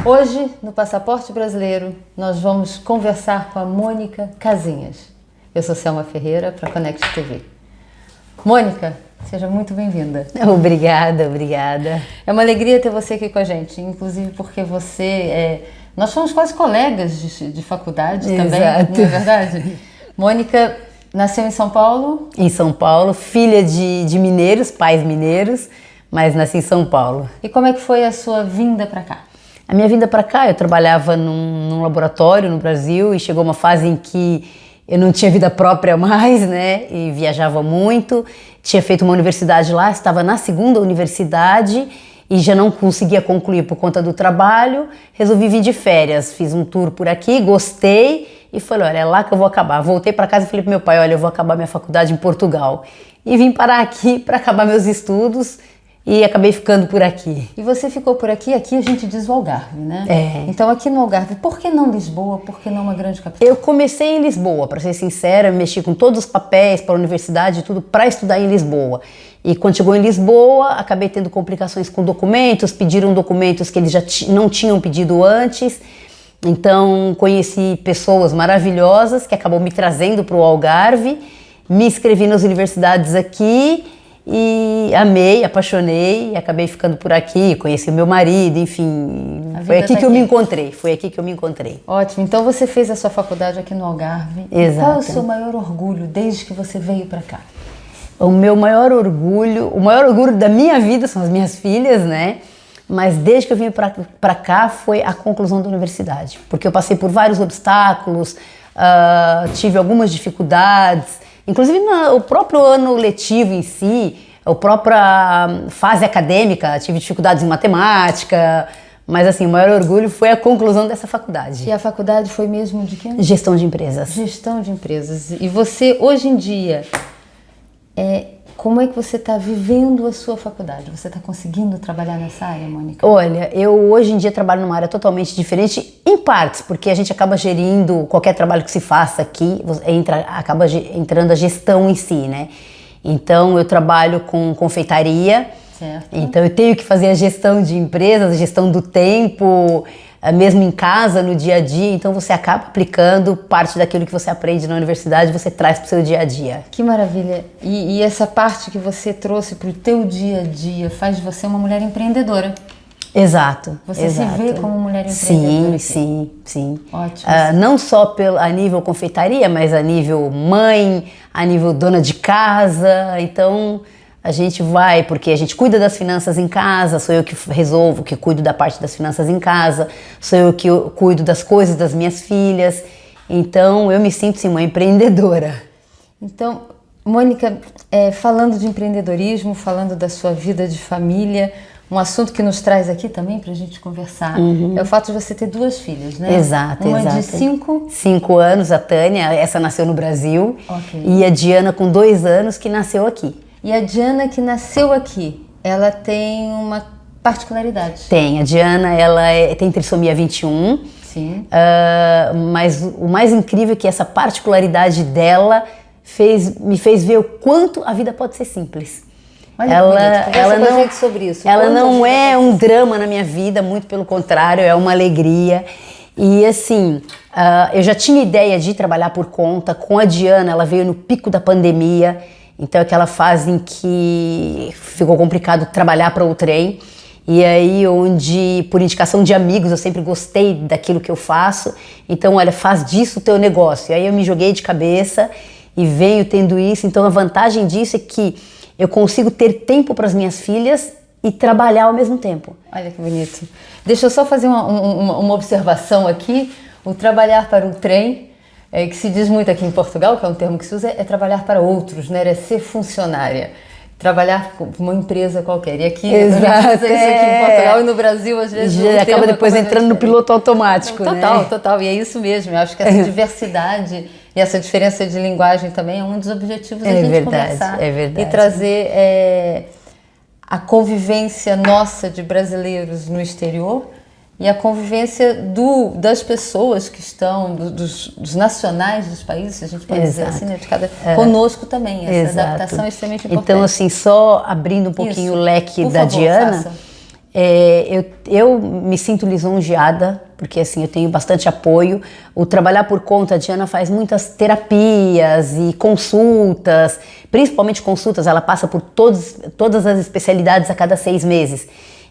Hoje, no Passaporte Brasileiro, nós vamos conversar com a Mônica Casinhas. Eu sou Selma Ferreira, para a Connect TV. Mônica, seja muito bem-vinda. Obrigada, obrigada. É uma alegria ter você aqui com a gente, inclusive porque nós somos quase colegas de faculdade também, não é verdade? Mônica nasceu em São Paulo? Em São Paulo, filha de mineiros, pais mineiros, mas nasci em São Paulo. E como é que foi a sua vinda para cá? A minha vinda para cá, eu trabalhava num laboratório no Brasil e chegou uma fase em que eu não tinha vida própria mais, né? E viajava muito. Tinha feito uma universidade lá, estava na segunda universidade e já não conseguia concluir por conta do trabalho. Resolvi vir de férias, fiz um tour por aqui, gostei e falei, olha, é lá que eu vou acabar. Voltei para casa e falei pro meu pai, olha, eu vou acabar minha faculdade em Portugal. E vim parar aqui para acabar meus estudos. E acabei ficando por aqui. E você ficou por aqui? Aqui a gente diz o Algarve, né? É. Então aqui no Algarve, por que não Lisboa? Por que não uma grande capital? Eu comecei em Lisboa, para ser sincera, mexi com todos os papéis para a universidade e tudo para estudar em Lisboa. E quando chegou em Lisboa, acabei tendo complicações com documentos, pediram documentos que eles já não tinham pedido antes. Então conheci pessoas maravilhosas que acabou me trazendo para o Algarve, me inscrevi nas universidades aqui. E amei, apaixonei e acabei ficando por aqui, conheci o meu marido, enfim, foi aqui que eu me encontrei, foi aqui que eu me encontrei. Ótimo, então você fez a sua faculdade aqui no Algarve. Exato. E qual é o seu maior orgulho desde que você veio para cá? O maior orgulho da minha vida são as minhas filhas, né? Mas desde que eu vim para cá foi a conclusão da universidade, porque eu passei por vários obstáculos, tive algumas dificuldades. Inclusive o próprio ano letivo em si, a própria fase acadêmica, tive dificuldades em matemática, mas assim, o maior orgulho foi a conclusão dessa faculdade. E a faculdade foi mesmo de quê? Gestão de empresas. Gestão de empresas. E você, hoje em dia, como é que você está vivendo a sua faculdade? Você está conseguindo trabalhar nessa área, Mônica? Olha, eu hoje em dia trabalho numa área totalmente diferente, em partes, porque a gente acaba gerindo qualquer trabalho que se faça aqui, acaba entrando a gestão em si, né? Então eu trabalho com confeitaria, certo. Então eu tenho que fazer a gestão de empresas, a gestão do tempo, mesmo em casa, no dia a dia, então você acaba aplicando parte daquilo que você aprende na universidade, você traz para o seu dia a dia. Que maravilha! E essa parte que você trouxe para o teu dia a dia faz de você uma mulher empreendedora. Exato. Você exato. se vê como mulher empreendedora? Sim. Ótimo. Não só a nível confeitaria, mas a nível mãe, a nível dona de casa, então a gente vai, porque a gente cuida das finanças em casa, sou eu que resolvo, que cuido da parte das finanças em casa, sou eu que cuido das coisas das minhas filhas, então eu me sinto sim uma empreendedora. Então, Mônica, falando de empreendedorismo, falando da sua vida de família, um assunto que nos traz aqui também para a gente conversar é o fato de você ter duas filhas, né? Exato, Uma exato. de 5 anos, a Tânia, essa nasceu no Brasil, okay. E a Diana com 2 anos que nasceu aqui. E a Diana que nasceu aqui, ela tem uma particularidade. Tem, a Diana tem trissomia 21, sim. Mas o mais incrível é que essa particularidade dela me fez ver o quanto a vida pode ser simples. Olha, ela não, com a gente sobre isso. Ela não é um drama na minha vida, muito pelo contrário, é uma alegria. E assim, eu já tinha ideia de trabalhar por conta. Com a Diana, ela veio no pico da pandemia, então aquela fase em que ficou complicado trabalhar para o trem. E aí, onde, por indicação de amigos, eu sempre gostei daquilo que eu faço. Então, olha, faz disso o teu negócio. E aí eu me joguei de cabeça e venho tendo isso. Então, a vantagem disso é que eu consigo ter tempo para as minhas filhas e trabalhar ao mesmo tempo. Olha que bonito. Deixa eu só fazer uma observação aqui. O trabalhar para o trem, que se diz muito aqui em Portugal, que é um termo que se usa, é trabalhar para outros, né? É ser funcionária. Trabalhar com uma empresa qualquer. E aqui, exato, isso aqui em Portugal e no Brasil, às vezes... Já acaba depois entrando no piloto automático, total, né? Total. E é isso mesmo. Eu acho que essa diversidade e essa diferença de linguagem também é um dos objetivos da gente conversar. É verdade. E trazer a convivência nossa de brasileiros no exterior e a convivência das pessoas que estão, dos nacionais dos países, se a gente pode dizer assim, né, de cada, conosco também. Essa adaptação é extremamente importante. Então, assim, só abrindo um pouquinho o leque da Diana, Eu me sinto lisonjeada, porque assim, eu tenho bastante apoio. O trabalhar por conta, a Diana faz muitas terapias e consultas, principalmente consultas, ela passa por todas as especialidades a cada 6 meses.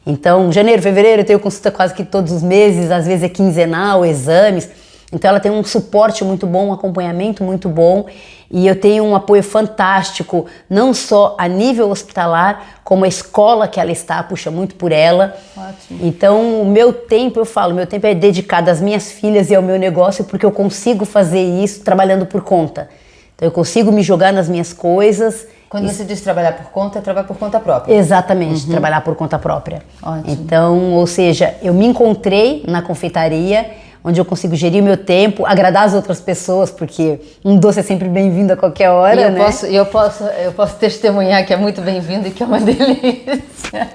Então, janeiro, fevereiro, eu tenho consulta quase que todos os meses, às vezes é quinzenal, exames. Então ela tem um suporte muito bom, um acompanhamento muito bom, e eu tenho um apoio fantástico, não só a nível hospitalar, como a escola que ela está, puxa muito por ela. Ótimo. Então o meu tempo, eu falo, meu tempo é dedicado às minhas filhas e ao meu negócio, porque eu consigo fazer isso trabalhando por conta. Então eu consigo me jogar nas minhas coisas. Quando você diz trabalhar por conta, é trabalhar por conta própria. Exatamente, trabalhar por conta própria. Ótimo. Então, ou seja, eu me encontrei na confeitaria, onde eu consigo gerir o meu tempo, agradar as outras pessoas, porque um doce é sempre bem-vindo a qualquer hora, eu posso testemunhar que é muito bem-vindo e que é uma delícia.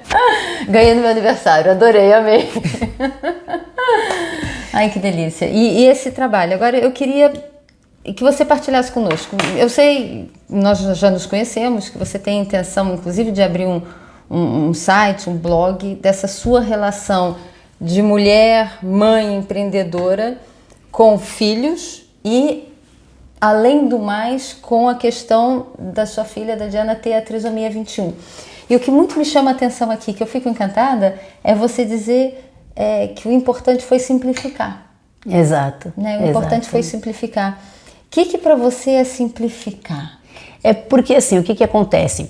Ganhei no meu aniversário, adorei, amei. Ai, que delícia. E esse trabalho, agora eu queria que você partilhasse conosco. Eu sei, nós já nos conhecemos, que você tem a intenção, inclusive, de abrir um site, um blog, dessa sua relação de mulher, mãe, empreendedora, com filhos e, além do mais, com a questão da sua filha, da Diana, ter a trissomia 21. E o que muito me chama a atenção aqui, que eu fico encantada, é você dizer que o importante foi simplificar. Exato. Né? O importante foi simplificar. O que para você é simplificar? É porque, assim, o que acontece?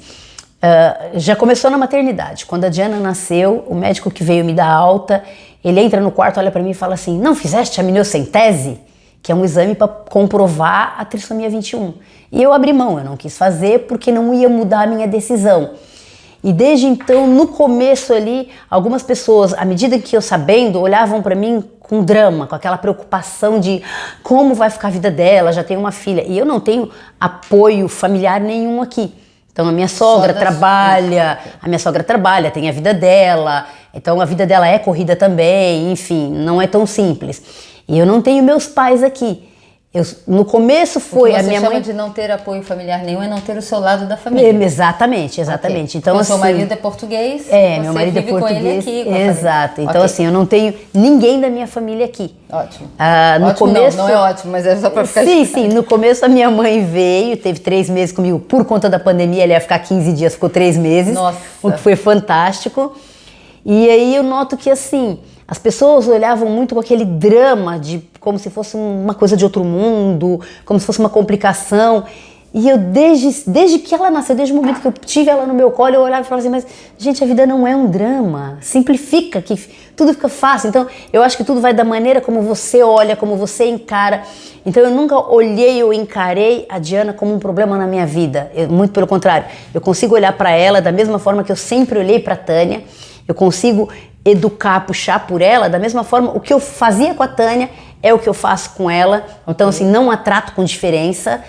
Já começou na maternidade. Quando a Diana nasceu, o médico que veio me dar alta, ele entra no quarto, olha para mim e fala assim: não fizeste a amniocentese? Que é um exame para comprovar a trissomia 21. E eu abri mão, eu não quis fazer porque não ia mudar a minha decisão. E desde então, no começo ali, algumas pessoas, à medida que eu sabendo, olhavam para mim com drama, com aquela preocupação de como vai ficar a vida dela, já tem uma filha. E eu não tenho apoio familiar nenhum aqui. Então a minha sogra trabalha, tem a vida dela, então a vida dela é corrida também, enfim, não é tão simples. E eu não tenho meus pais aqui. No começo foi a minha mãe... O que você chama de não ter apoio familiar nenhum é não ter o seu lado da família. Exatamente. Okay. Então, assim, seu marido é português, meu marido é português, aqui, exato. Então, assim, eu não tenho ninguém da minha família aqui. Ótimo. No ótimo começo, não é ótimo, mas é só para ficar... Sim, no começo a minha mãe veio, teve 3 meses comigo por conta da pandemia, ela ia ficar 15 dias, ficou 3 meses. Nossa. O que foi fantástico. E aí eu noto que, assim, as pessoas olhavam muito com aquele drama, como se fosse uma coisa de outro mundo, como se fosse uma complicação. E eu, desde que ela nasceu, desde o momento que eu tive ela no meu colo, eu olhava e falava assim: mas, gente, a vida não é um drama. Simplifica, que tudo fica fácil. Então, eu acho que tudo vai da maneira como você olha, como você encara. Então, eu nunca olhei ou encarei a Diana como um problema na minha vida. Muito pelo contrário. Eu consigo olhar para ela da mesma forma que eu sempre olhei para a Tânia. Eu consigo educar, puxar por ela da mesma forma. O que eu fazia com a Tânia é o que eu faço com ela. Então, assim, não a trato com diferença.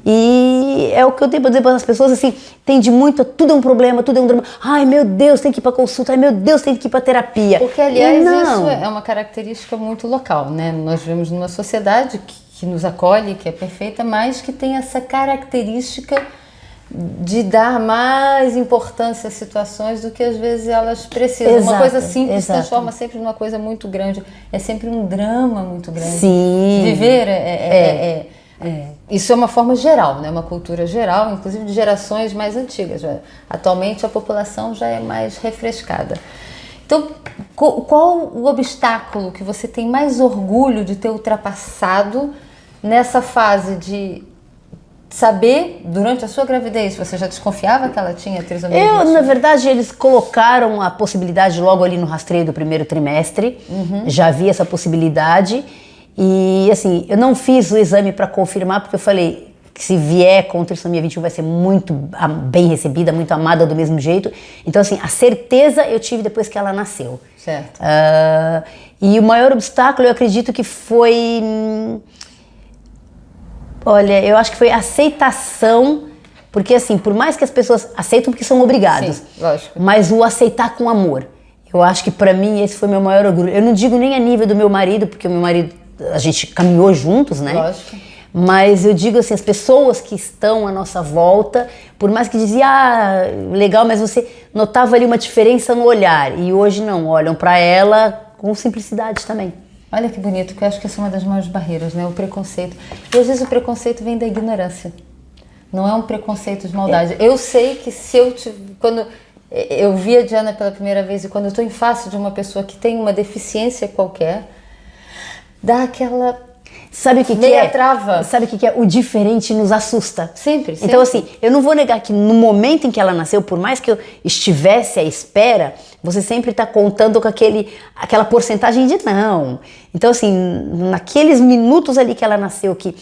E é o que eu tenho para dizer para as pessoas, assim, tende muito, tudo é um problema, tudo é um drama. Ai, meu Deus, tem que ir para consulta. Ai, meu Deus, tem que ir para terapia. Porque, aliás, isso é uma característica muito local, né? Nós vivemos numa sociedade que nos acolhe, que é perfeita, mas que tem essa característica de dar mais importância às situações do que às vezes elas precisam. Uma coisa simples se transforma sempre numa coisa muito grande. É sempre um drama muito grande. Sim. Viver isso é uma forma geral, né? Uma cultura geral, inclusive de gerações mais antigas. Atualmente a população já é mais refrescada. Então, qual o obstáculo que você tem mais orgulho de ter ultrapassado nessa fase de saber, durante a sua gravidez, você já desconfiava que ela tinha trissomia? Na verdade, eles colocaram a possibilidade logo ali no rastreio do primeiro trimestre. Já havia essa possibilidade. E, assim, eu não fiz o exame para confirmar, porque eu falei que se vier com trissomia 21 vai ser muito bem recebida, muito amada do mesmo jeito. Então, assim, a certeza eu tive depois que ela nasceu. Certo. E o maior obstáculo, eu acredito que foi... Olha, eu acho que foi a aceitação, porque assim, por mais que as pessoas aceitam porque são obrigadas, sim, lógico, mas o aceitar com amor. Eu acho que pra mim esse foi meu maior orgulho. Eu não digo nem a nível do meu marido, porque o meu marido, a gente caminhou juntos, né? Lógico. Mas eu digo assim, as pessoas que estão à nossa volta, por mais que dizia, legal, mas você notava ali uma diferença no olhar. E hoje não, olham para ela com simplicidade também. Olha que bonito, que eu acho que essa é uma das maiores barreiras, né? O preconceito. E às vezes o preconceito vem da ignorância. Não é um preconceito de maldade. Eu sei que quando eu vi a Diana pela primeira vez e quando eu estou em face de uma pessoa que tem uma deficiência qualquer, dá aquela... Sabe o que meia trava. Sabe o que é? O diferente nos assusta. Sempre. Então assim, eu não vou negar que no momento em que ela nasceu, por mais que eu estivesse à espera, você sempre está contando com aquela porcentagem de não. Então assim, naqueles minutos ali que ela nasceu, que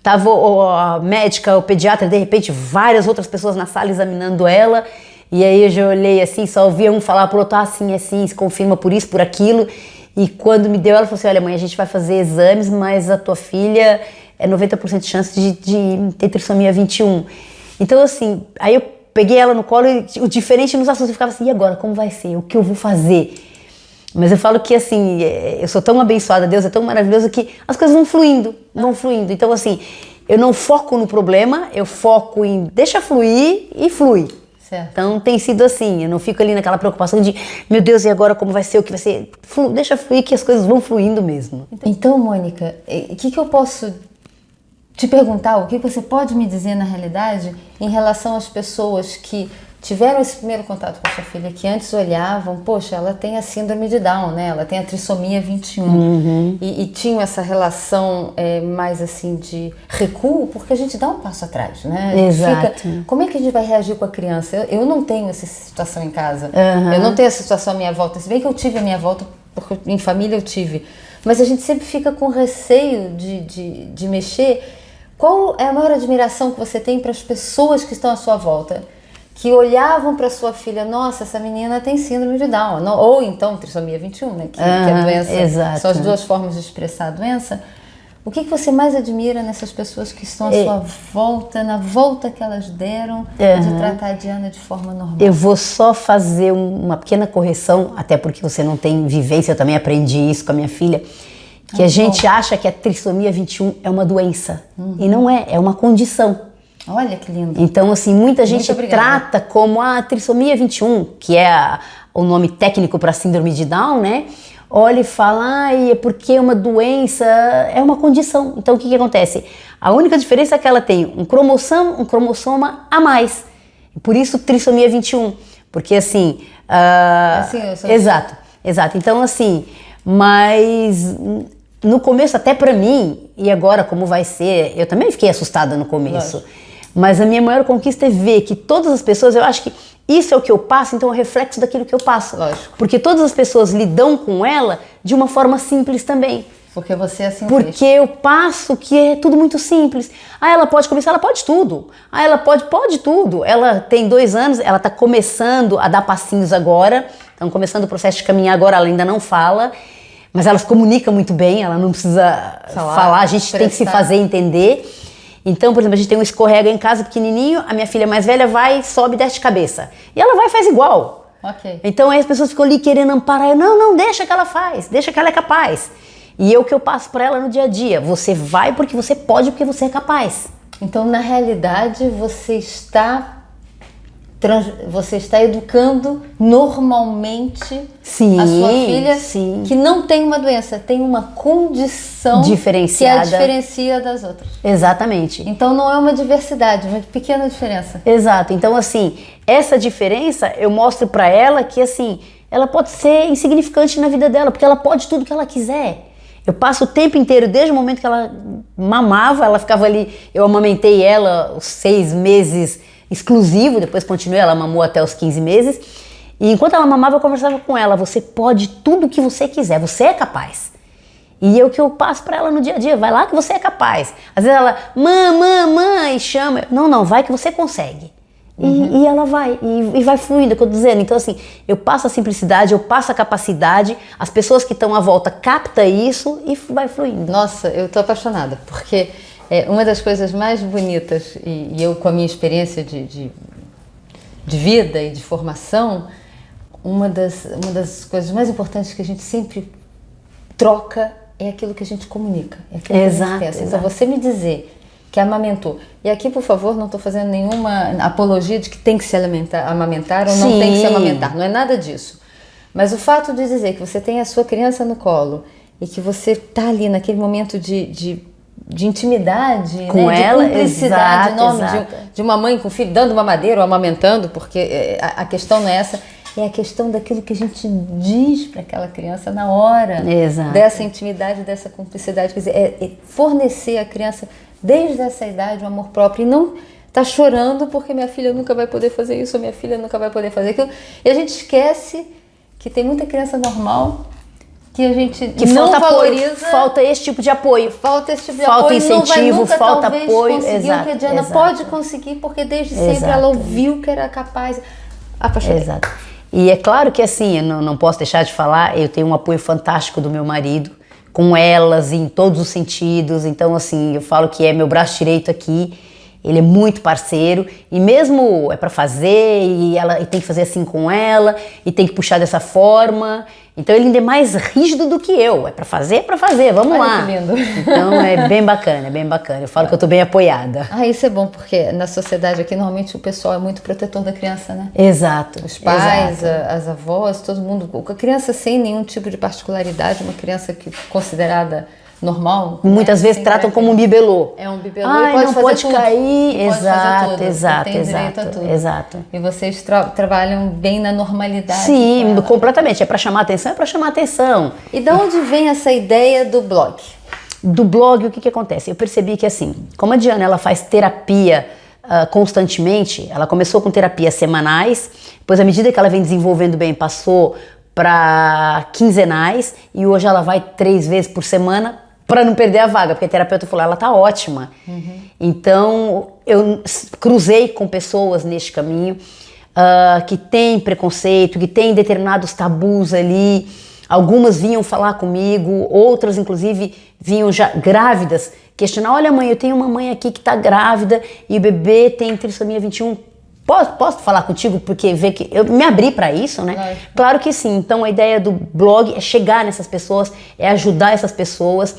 tava a médica, o pediatra, de repente várias outras pessoas na sala examinando ela, e aí eu já olhei assim, só ouvia um falar pro outro, assim, se confirma por isso, por aquilo. E quando me deu, ela falou assim, olha mãe, a gente vai fazer exames, mas a tua filha é 90% de chance de ter trissomia 21. Então assim, aí eu peguei ela no colo e o diferente nos assuntos, eu ficava assim, e agora, como vai ser? O que eu vou fazer? Mas eu falo que assim, eu sou tão abençoada, Deus é tão maravilhoso que as coisas vão fluindo. Então assim, eu não foco no problema, eu foco em deixa fluir e flui. Certo. Então tem sido assim, eu não fico ali naquela preocupação de meu Deus, e agora como vai ser, o que vai ser? Deixa fluir que as coisas vão fluindo mesmo. Então, Mônica, o que eu posso te perguntar, o que você pode me dizer na realidade em relação às pessoas que tiveram esse primeiro contato com a sua filha, que antes olhavam, poxa, ela tem a síndrome de Down, né? Ela tem a trissomia 21. E tinham essa relação mais assim de recuo, porque a gente dá um passo atrás, né? Exato. Como é que a gente vai reagir com a criança? Eu não tenho essa situação em casa. Eu não tenho essa situação à minha volta. Se bem que eu tive à minha volta, porque em família eu tive. Mas a gente sempre fica com receio de mexer. Qual é a maior admiração que você tem para as pessoas que estão à sua volta? Que olhavam para sua filha, nossa, essa menina tem síndrome de Down, ou então trissomia 21, né? Que é a doença, exato. São as duas formas de expressar a doença. O que você mais admira nessas pessoas que estão à sua volta, na volta que elas deram de tratar a Diana de forma normal? Eu vou só fazer uma pequena correção, até porque você não tem vivência, eu também aprendi isso com a minha filha, que a gente acha que a trissomia 21 é uma doença, e não é uma condição. Olha que lindo. Então, assim, muita gente trata como a trissomia 21, que é o nome técnico para síndrome de Down, né? Olha e fala, é porque é uma doença, é uma condição. Então, o que acontece? A única diferença é que ela tem um cromossoma a mais. Por isso, trissomia 21. Porque, assim... Exato. Então, assim, mas... No começo, até pra mim, e agora como vai ser, eu também fiquei assustada no começo. Lógico. Mas a minha maior conquista é ver que todas as pessoas, eu acho que isso é o que eu passo, então é o reflexo daquilo que eu passo. Lógico. Porque todas as pessoas lidam com ela de uma forma simples também. Porque você é assim. Porque eu passo que é tudo muito simples. Ela pode começar, ela pode tudo. Ela pode tudo. Ela tem 2 anos, ela tá começando a dar passinhos agora. Estão começando o processo de caminhar agora, ela ainda não fala. Mas ela se comunica muito bem, ela não precisa falar, a gente tem que se fazer entender. Então, por exemplo, a gente tem um escorrega em casa pequenininho, a minha filha mais velha vai, sobe e desce de cabeça. E ela vai e faz igual. Okay. Então aí as pessoas ficam ali querendo amparar. Eu, não, deixa que ela faz, deixa que ela é capaz. E é o que eu passo para ela no dia a dia. Você vai porque você pode, porque você é capaz. Então, na realidade, você está educando normalmente a sua filha que não tem uma doença, tem uma condição diferenciada que a diferencia das outras. Exatamente. Então não é uma diversidade, uma pequena diferença. Exato. Então assim, essa diferença eu mostro pra ela que assim, ela pode ser insignificante na vida dela, porque ela pode tudo que ela quiser. Eu passo o tempo inteiro, desde o momento que ela mamava, ela ficava ali, eu amamentei ela os 6 meses exclusivo, depois continuei, ela mamou até os 15 meses, e enquanto ela mamava eu conversava com ela, você pode tudo que você quiser, você é capaz. E é o que eu passo pra ela no dia a dia, vai lá que você é capaz. Às vezes ela, mãe, chama, não, vai que você consegue. E ela vai, e vai fluindo, é o que eu tô dizendo. Então assim, eu passo a simplicidade, eu passo a capacidade, as pessoas que estão à volta captam isso e vai fluindo. Nossa, eu tô apaixonada, porque uma das coisas mais bonitas, e eu com a minha experiência de vida e de formação, uma das coisas mais importantes que a gente sempre troca é aquilo que a gente comunica, é aquilo que a gente pensa. Então, Exato. você me dizer que amamentou, e aqui, por favor, não estou fazendo nenhuma apologia de que tem que se amamentar ou não Sim. tem que se amamentar, não é nada disso. Mas o fato de dizer que você tem a sua criança no colo e que você está ali naquele momento de intimidade, Com né? ela, de cumplicidade, exato, nome exato. de uma mãe com o filho, dando mamadeira ou amamentando, porque a questão não é essa, é a questão daquilo que a gente diz para aquela criança na hora, Exato. dessa intimidade, dessa cumplicidade, quer dizer, é fornecer à criança desde essa idade um amor próprio e não tá chorando porque minha filha nunca vai poder fazer isso, ou minha filha nunca vai poder fazer aquilo, e a gente esquece que tem muita criança normal que a gente Que não falta valoriza. apoio, falta esse tipo de apoio. Falta esse tipo de Falta apoio, não vai incentivo, nunca falta talvez apoio, conseguir o que a Diana exato. pode conseguir, porque desde sempre Exato. ela ouviu que era capaz. Apaixonei. Exato. E é claro que assim, eu não posso deixar de falar, eu tenho um apoio fantástico do meu marido, com elas em todos os sentidos, então assim, eu falo que é meu braço direito aqui, ele é muito parceiro, e mesmo é para fazer, e tem que fazer assim com ela, e tem que puxar dessa forma, então ele ainda é mais rígido do que eu, é para fazer, vamos Olha lá. que lindo. Então é bem bacana, eu falo que eu tô bem apoiada. Isso é bom, porque na sociedade aqui, normalmente o pessoal é muito protetor da criança, né? Exato. Os pais, exato. as avós, todo mundo. A criança sem nenhum tipo de particularidade, uma criança que considerada normal. Muitas né? vezes Sem tratam como um características. bibelô. É um bibelô Ai, e pode não fazer pode tudo. cair. E pode fazer tudo. Exato, Tem direito a tudo. exato. E vocês trabalham bem na normalidade. Sim, com ela. completamente. É para chamar atenção, é para chamar atenção. E de onde vem essa ideia do blog? Do blog, o que acontece? Eu percebi que assim, como a Diana ela faz terapia constantemente, ela começou com terapias semanais, depois à medida que ela vem desenvolvendo bem, passou para quinzenais e hoje ela vai 3 vezes por semana para não perder a vaga, porque a terapeuta falou, ela tá ótima. Então, eu cruzei com pessoas neste caminho que têm preconceito, que têm determinados tabus ali. Algumas vinham falar comigo, outras inclusive vinham já grávidas, questionar, olha mãe, eu tenho uma mãe aqui que tá grávida e o bebê tem trissomia 21, posso falar contigo porque vê que eu me abri para isso, né? Lógico. Claro que sim. Então a ideia do blog é chegar nessas pessoas, é ajudar essas pessoas.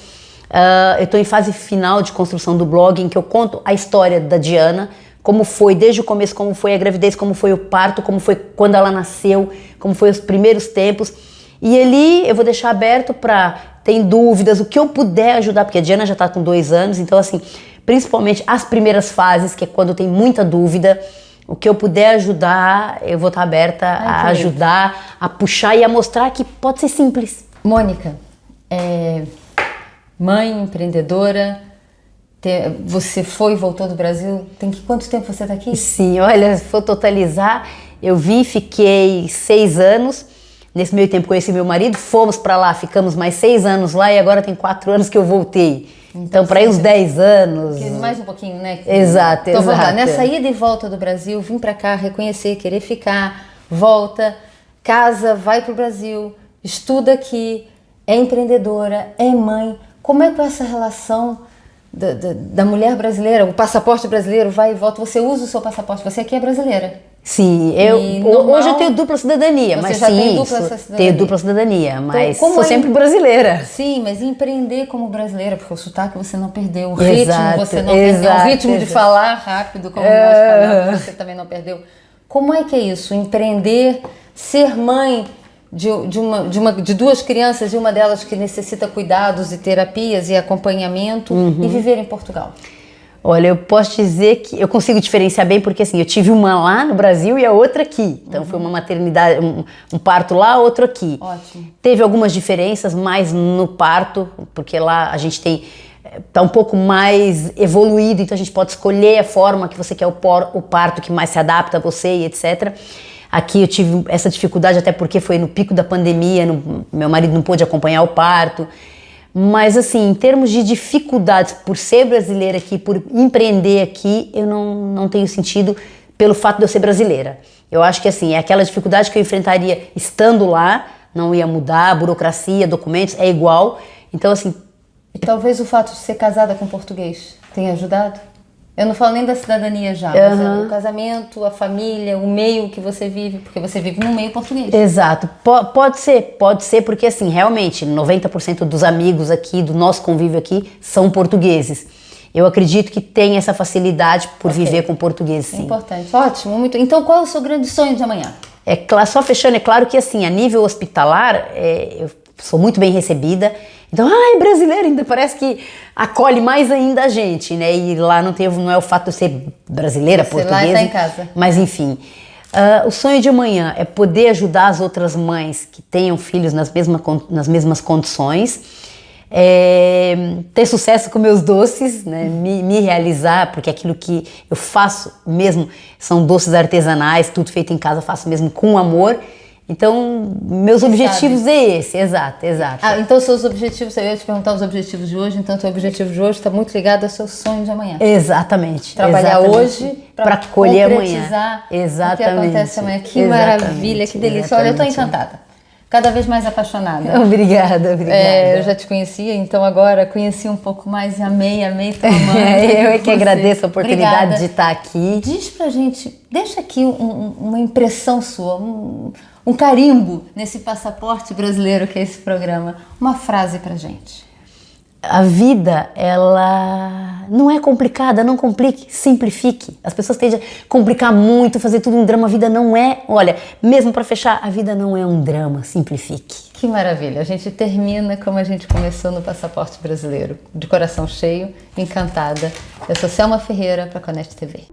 Eu estou em fase final de construção do blog, em que eu conto a história da Diana, como foi desde o começo, como foi a gravidez, como foi o parto, como foi quando ela nasceu, como foi os primeiros tempos. E ali eu vou deixar aberto para, tem dúvidas, o que eu puder ajudar, porque a Diana já está com 2 anos, então assim, principalmente as primeiras fases, que é quando tem muita dúvida, o que eu puder ajudar, eu vou estar aberta a ajudar, a puxar e a mostrar que pode ser simples. Mônica, mãe, empreendedora, você foi e voltou do Brasil, quanto tempo você está aqui? Sim, olha, se for totalizar, eu vim, fiquei 6 anos, nesse meio tempo conheci meu marido, fomos para lá, ficamos mais 6 anos lá e agora tem 4 anos que eu voltei. Então, para aí uns 10 anos. Mais um pouquinho, né? Exato, então, vamos lá. exato. Nessa ida e volta do Brasil, vim pra cá reconhecer, querer ficar, volta, casa, vai pro Brasil, estuda aqui, é empreendedora, é mãe. Como é que é essa relação da mulher brasileira, o passaporte brasileiro, vai e volta, você usa o seu passaporte, você aqui é brasileira. Sim, hoje eu tenho dupla cidadania, mas já sim, tem dupla cidadania. tenho dupla cidadania, mas Então, sou sempre brasileira. Sim, mas empreender como brasileira, porque o sotaque você não perdeu, o Exato, ritmo você não perdeu, o ritmo de falar rápido, como nós falamos, você também não perdeu. Como é que é isso? Empreender, ser mãe de 2 crianças e uma delas que necessita cuidados e terapias e acompanhamento e viver em Portugal? Olha, eu posso dizer que eu consigo diferenciar bem porque assim, eu tive uma lá no Brasil e a outra aqui. Então foi uma maternidade, um parto lá, outro aqui. Ótimo. Teve algumas diferenças, mais no parto, porque lá a gente tá um pouco mais evoluído, então a gente pode escolher a forma que você quer o parto que mais se adapta a você e etc. Aqui eu tive essa dificuldade até porque foi no pico da pandemia, meu marido não pôde acompanhar o parto. Mas assim, em termos de dificuldades por ser brasileira aqui, por empreender aqui, eu não tenho sentido pelo fato de eu ser brasileira. Eu acho que assim, é aquela dificuldade que eu enfrentaria estando lá, não ia mudar, burocracia, documentos, é igual. Então assim... E talvez o fato de ser casada com português tenha ajudado? Eu não falo nem da cidadania já, mas o casamento, a família, o meio que você vive, porque você vive num meio português. Exato, pode ser porque assim, realmente 90% dos amigos aqui, do nosso convívio aqui, são portugueses. Eu acredito que tem essa facilidade por viver com portugueses, sim. Importante, ótimo, muito. Então qual é o seu grande sonho de amanhã? Só fechando, é claro que assim, a nível hospitalar, eu sou muito bem recebida. Então, brasileiro ainda parece que acolhe mais ainda a gente, né? E lá não é o fato de eu ser brasileira, portuguesa. Lá tá em casa. Mas enfim, o sonho de amanhã é poder ajudar as outras mães que tenham filhos nas mesmas condições, ter sucesso com meus doces, né? Me realizar, porque aquilo que eu faço mesmo são doces artesanais, tudo feito em casa, eu faço mesmo com amor. Então, meus objetivos é esse, exato. Então seus objetivos, eu ia te perguntar os objetivos de hoje, então teu objetivo de hoje está muito ligado ao seu sonho de amanhã. Exatamente. Trabalhar hoje para colher amanhã. O que acontece amanhã. Que maravilha, que delícia. Olha, eu estou encantada. Cada vez mais apaixonada. Obrigada. Eu já te conhecia, então agora conheci um pouco mais e amei tua mãe. Eu é que agradeço a oportunidade de estar aqui. Diz pra gente, deixa aqui uma impressão sua, um carimbo nesse passaporte brasileiro que é esse programa. Uma frase pra gente. A vida, ela não é complicada, não complique, simplifique. As pessoas tendem a complicar muito, fazer tudo um drama. A vida não é, olha, mesmo para fechar, a vida não é um drama, simplifique. Que maravilha, a gente termina como a gente começou no Passaporte Brasileiro, de coração cheio, encantada. Eu sou Selma Ferreira para a Conect TV.